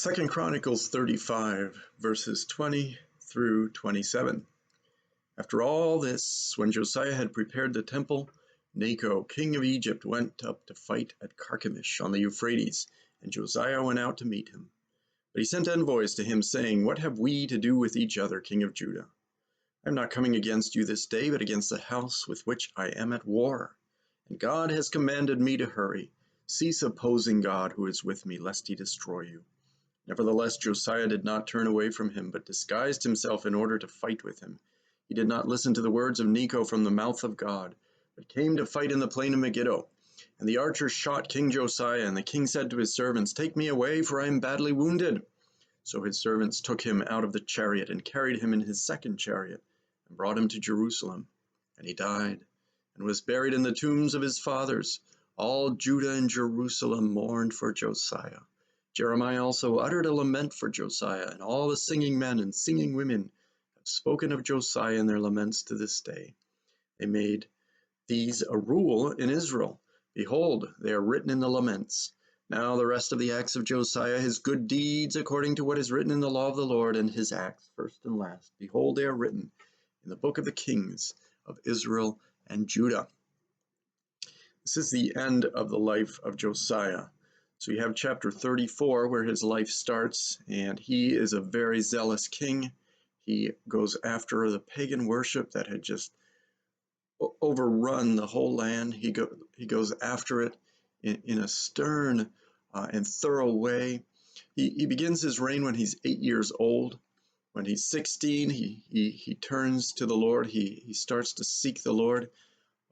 2 Chronicles 35, verses 20 through 27. After all this, when Josiah had prepared the temple, Necho, king of Egypt, went up to fight at Carchemish on the Euphrates, and Josiah went out to meet him. But he sent envoys to him, saying, "What have we to do with each other, king of Judah? I am not coming against you this day, but against the house with which I am at war. And God has commanded me to hurry. Cease opposing God who is with me, lest he destroy you." Nevertheless, Josiah did not turn away from him, but disguised himself in order to fight with him. He did not listen to the words of Necho from the mouth of God, but came to fight in the plain of Megiddo. And the archers shot King Josiah, and the king said to his servants, "Take me away, for I am badly wounded." So his servants took him out of the chariot, and carried him in his second chariot, and brought him to Jerusalem. And he died, and was buried in the tombs of his fathers. All Judah and Jerusalem mourned for Josiah. Jeremiah also uttered a lament for Josiah, and all the singing men and singing women have spoken of Josiah in their laments to this day. They made these a rule in Israel. Behold, they are written in the laments. Now the rest of the acts of Josiah, his good deeds, according to what is written in the law of the Lord, and his acts, first and last, behold, they are written in the book of the kings of Israel and Judah. This is the end of the life of Josiah. So you have chapter 34 where his life starts, and he is a very zealous king. He goes after the pagan worship that had just overrun the whole land. He goes after it in a stern and thorough way. He begins his reign when he's 8 years old. When he's 16, he turns to the Lord. He starts to seek the Lord.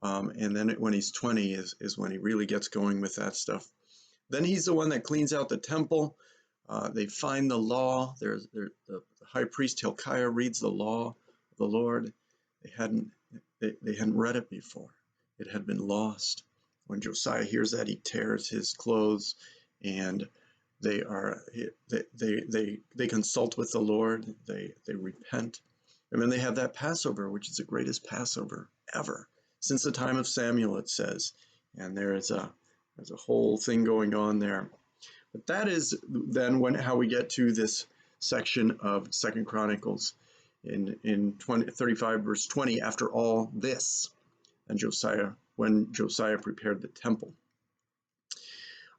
And then when he's 20 is when he really gets going with that stuff. Then he's the one that cleans out the temple. They find the law. The high priest Hilkiah reads the law of the Lord. They hadn't read it before. It had been lost. When Josiah hears that, he tears his clothes, and they consult with the Lord. They repent, and then they have that Passover, which is the greatest Passover ever since the time of Samuel, it says. And there's a whole thing going on there. But that is then how we get to this section of 2 Chronicles in 35 verse 20. After all this, and when Josiah prepared the temple.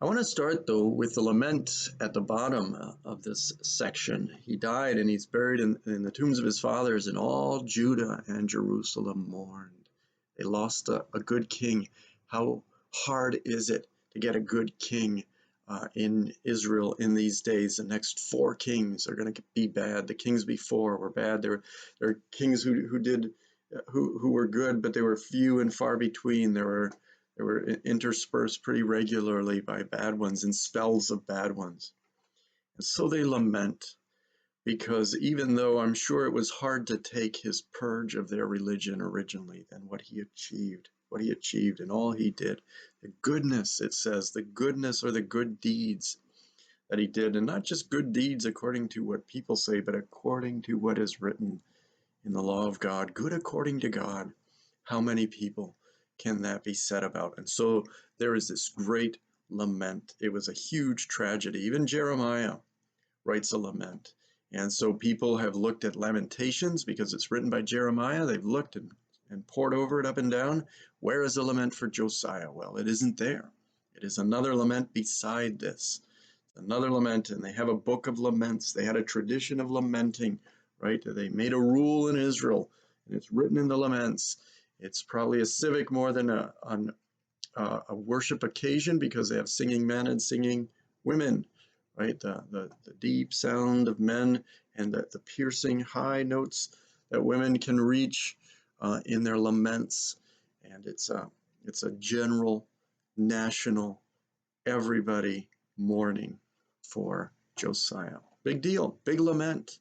I want to start though with the lament at the bottom of this section. He died, and he's buried in the tombs of his fathers, and all Judah and Jerusalem mourned. They lost a good king. How hard is it to get a good king in Israel in these days? The next 4 kings are going to be bad. The kings before were bad. There are kings who were good, but they were few and far between. They were interspersed pretty regularly by bad ones and spells of bad ones. And so they lament, because even though I'm sure it was hard to take his purge of their religion originally, then what he achieved and all he did, the goodness, it says, the goodness or the good deeds that he did, and not just good deeds according to what people say, but according to what is written in the law of God, good according to God. How many people can that be said about? And so there is this great lament. It was a huge tragedy. Even Jeremiah writes a lament. And so people have looked at Lamentations because it's written by Jeremiah. They've looked and pored over it up and down. Where is the lament for Josiah? Well, it isn't there. It is another lament beside this. Another lament, and they have a book of laments. They had a tradition of lamenting, right? They made a rule in Israel, and it's written in the laments. It's probably a civic more than a worship occasion, because they have singing men and singing women, right? The deep sound of men and the piercing high notes that women can reach in their laments. And it's a general, national, everybody mourning for Josiah. Big deal, big lament.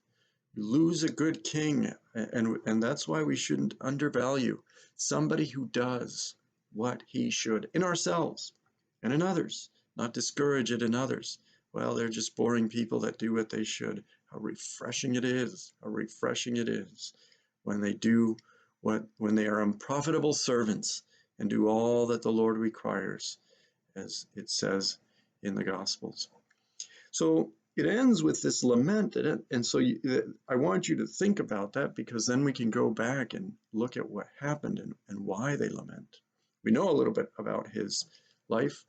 You lose a good king, and that's why we shouldn't undervalue somebody who does what he should in ourselves and in others, not discourage it in others. Well, they're just boring people that do what they should. How refreshing it is, when they do when they are unprofitable servants and do all that the Lord requires, as it says in the Gospels. So it ends with this lament. And so I want you to think about that, because then we can go back and look at what happened and why they lament. We know a little bit about his life.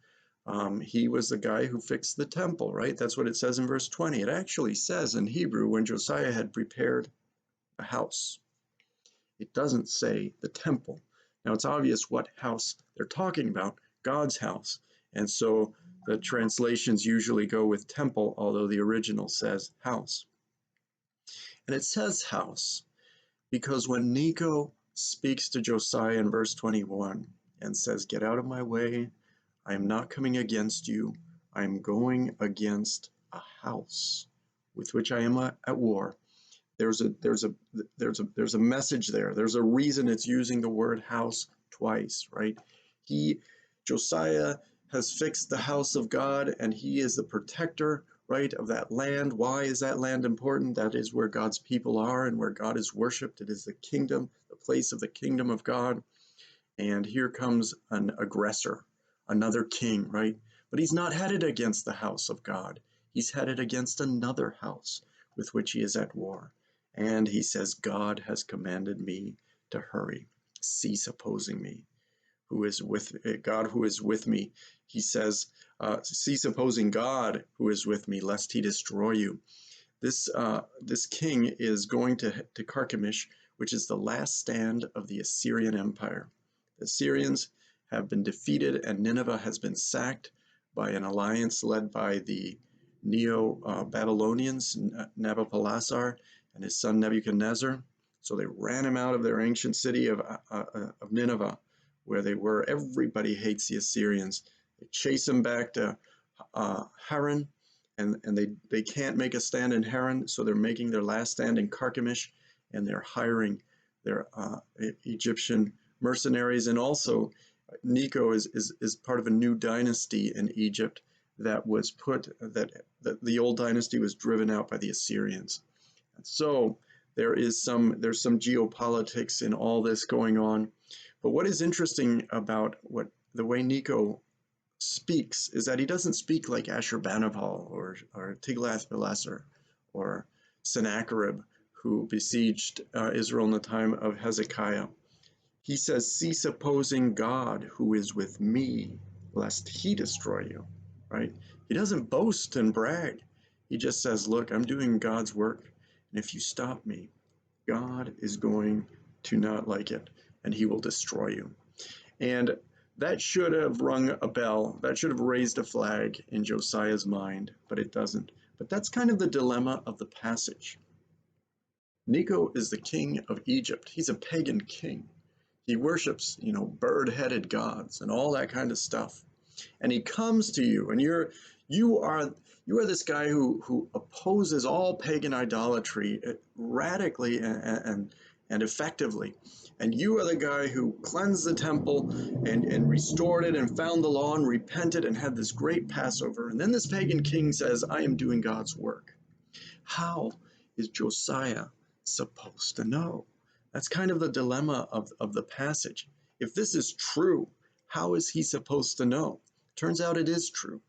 He was the guy who fixed the temple, right? That's what it says in verse 20. It actually says in Hebrew, when Josiah had prepared a house. It doesn't say the temple. Now it's obvious what house they're talking about, God's house. And so the translations usually go with temple, although the original says house. And it says house because when Necho speaks to Josiah in verse 21 and says, "Get out of my way, I am not coming against you, I am going against a house with which I am at war." There's a message there. There's a reason it's using the word house twice, right? Josiah has fixed the house of God, and he is the protector, right, of that land. Why is that land important? That is where God's people are and where God is worshipped. It is the kingdom, the place of the kingdom of God. And here comes an aggressor, another king, right? But he's not headed against the house of God. He's headed against another house with which he is at war. And he says, "God has commanded me to hurry. Cease opposing me. Who is with God who is with me?" He says, "Cease opposing God who is with me, lest he destroy you." This king is going to Carchemish, which is the last stand of the Assyrian Empire. The Assyrians have been defeated, and Nineveh has been sacked by an alliance led by the Neo-Babylonians, Nabopolassar and his son Nebuchadnezzar. So they ran him out of their ancient city of Nineveh, where they were. Everybody hates the Assyrians. They chase him back to Haran, and they can't make a stand in Haran, so they're making their last stand in Carchemish, and they're hiring their Egyptian mercenaries. And also, Necho is part of a new dynasty in Egypt that was that the old dynasty was driven out by the Assyrians. And so there's some geopolitics in all this going on. But what is interesting about the way Necho speaks is that he doesn't speak like Ashurbanipal or Tiglath-Pileser or Sennacherib, who besieged Israel in the time of Hezekiah. He says, "Cease opposing God who is with me, lest he destroy you," right? He doesn't boast and brag. He just says, "Look, I'm doing God's work, and if you stop me, God is going to not like it, and he will destroy you." And that should have rung a bell. That should have raised a flag in Josiah's mind, but it doesn't. But that's kind of the dilemma of the passage. Necho is the king of Egypt. He's a pagan king. He worships, bird-headed gods and all that kind of stuff. And he comes to you, and you are this guy who opposes all pagan idolatry radically and effectively. And you are the guy who cleansed the temple and restored it and found the law and repented and had this great Passover. And then this pagan king says, "I am doing God's work." How is Josiah supposed to know? That's kind of the dilemma of the passage. If this is true, how is he supposed to know? Turns out it is true.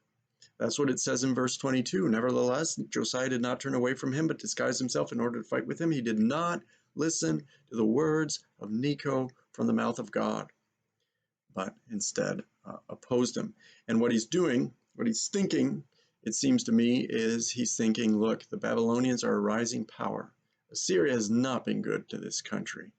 That's what it says in verse 22. "Nevertheless, Josiah did not turn away from him, but disguised himself in order to fight with him. He did not listen to the words of Necho from the mouth of God, but instead opposed him." And what he's doing, what he's thinking, it seems to me, is he's thinking, look, the Babylonians are a rising power. Assyria has not been good to this country.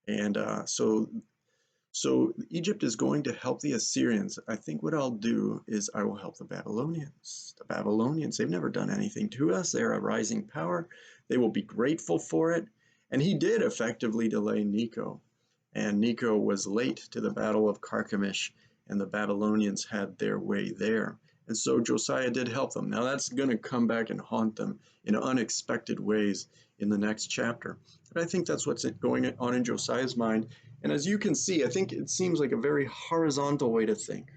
And so Egypt is going to help the Assyrians. I think what I'll do is I will help the Babylonians. The Babylonians, they've never done anything to us. They're a rising power. They will be grateful for it. And he did effectively delay Necho. And Necho was late to the Battle of Carchemish, and the Babylonians had their way there. And so Josiah did help them. Now that's going to come back and haunt them in unexpected ways in the next chapter. But I think that's what's going on in Josiah's mind. And as you can see, I think it seems like a very horizontal way to think.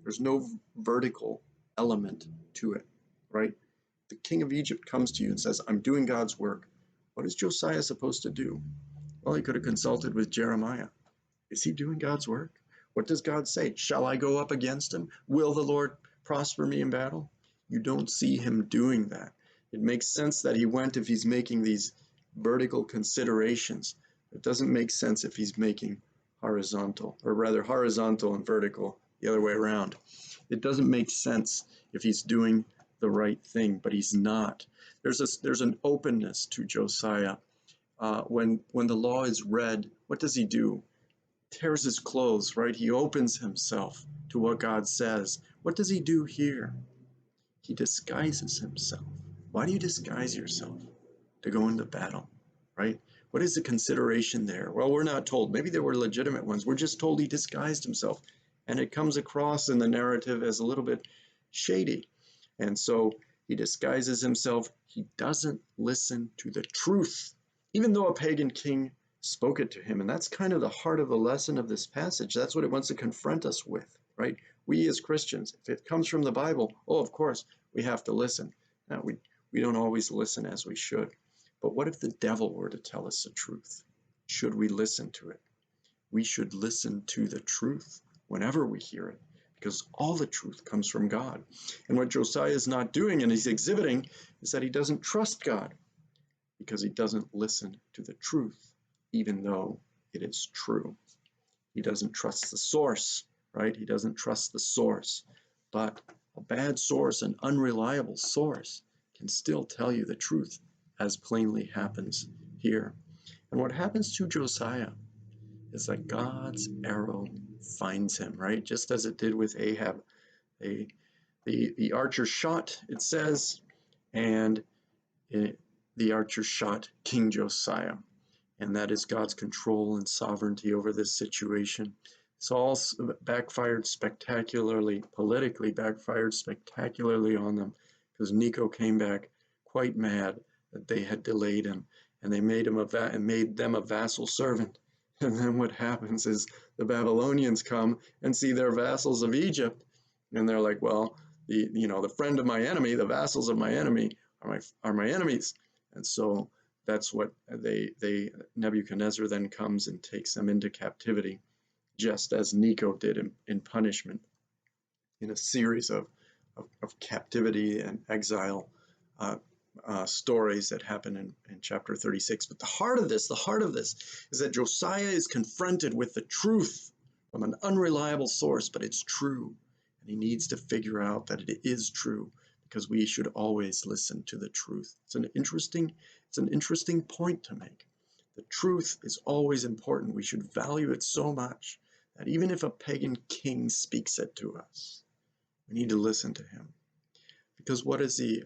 There's no vertical element to it, right? The king of Egypt comes to you and says, "I'm doing God's work." What is Josiah supposed to do? Well, he could have consulted with Jeremiah. Is he doing God's work? What does God say? Shall I go up against him? Will the Lord prosper me in battle? You don't see him doing that. It makes sense that he went if he's making these vertical considerations. It doesn't make sense if he's making horizontal, or rather horizontal and vertical, the other way around. It doesn't make sense if he's doing the right thing, but he's not. There's an openness to Josiah. When the law is read, what does he do? Tears his clothes, right? He opens himself to what God says. What does he do here? He disguises himself. Why do you disguise yourself? To go into battle, right? What is the consideration there? Well, we're not told. Maybe there were legitimate ones. We're just told he disguised himself. And it comes across in the narrative as a little bit shady. And so he disguises himself. He doesn't listen to the truth, even though a pagan king spoke it to him. And that's kind of the heart of the lesson of this passage. That's what it wants to confront us with, right? We as Christians, if it comes from the Bible, oh, of course, we have to listen. Now, we don't always listen as we should. But what if the devil were to tell us the truth? Should we listen to it? We should listen to the truth whenever we hear it, because all the truth comes from God. And what Josiah is not doing, and he's exhibiting, is that he doesn't trust God, because he doesn't listen to the truth, even though it is true. He doesn't trust the source, right? He doesn't trust the source. But a bad source, an unreliable source, can still tell you the truth, as plainly happens here. And what happens to Josiah is that God's arrow finds him, right? Just as it did with Ahab. The archer shot, it says, and the archer shot King Josiah. And that is God's control and sovereignty over this situation. It's all backfired spectacularly, politically backfired spectacularly on them, because Necho came back quite mad that they had delayed him, and they made him made them a vassal servant. And then what happens is the Babylonians come and see their vassals of Egypt, and they're like, well, the friend of my enemy, the vassals of my enemy are my enemies. And so that's what Nebuchadnezzar then comes and takes them into captivity, just as Necho did in punishment, in a series of captivity and exile stories that happen in chapter 36. But the heart of this is that Josiah is confronted with the truth from an unreliable source, but it's true. And he needs to figure out that it is true, because we should always listen to the truth. It's an interesting point to make. The truth is always important. We should value it so much that even if a pagan king speaks it to us, we need to listen to him. Because what is the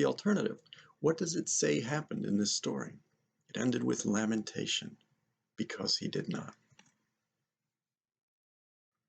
alternative? What does it say happened in this story? It ended with lamentation, because he did not.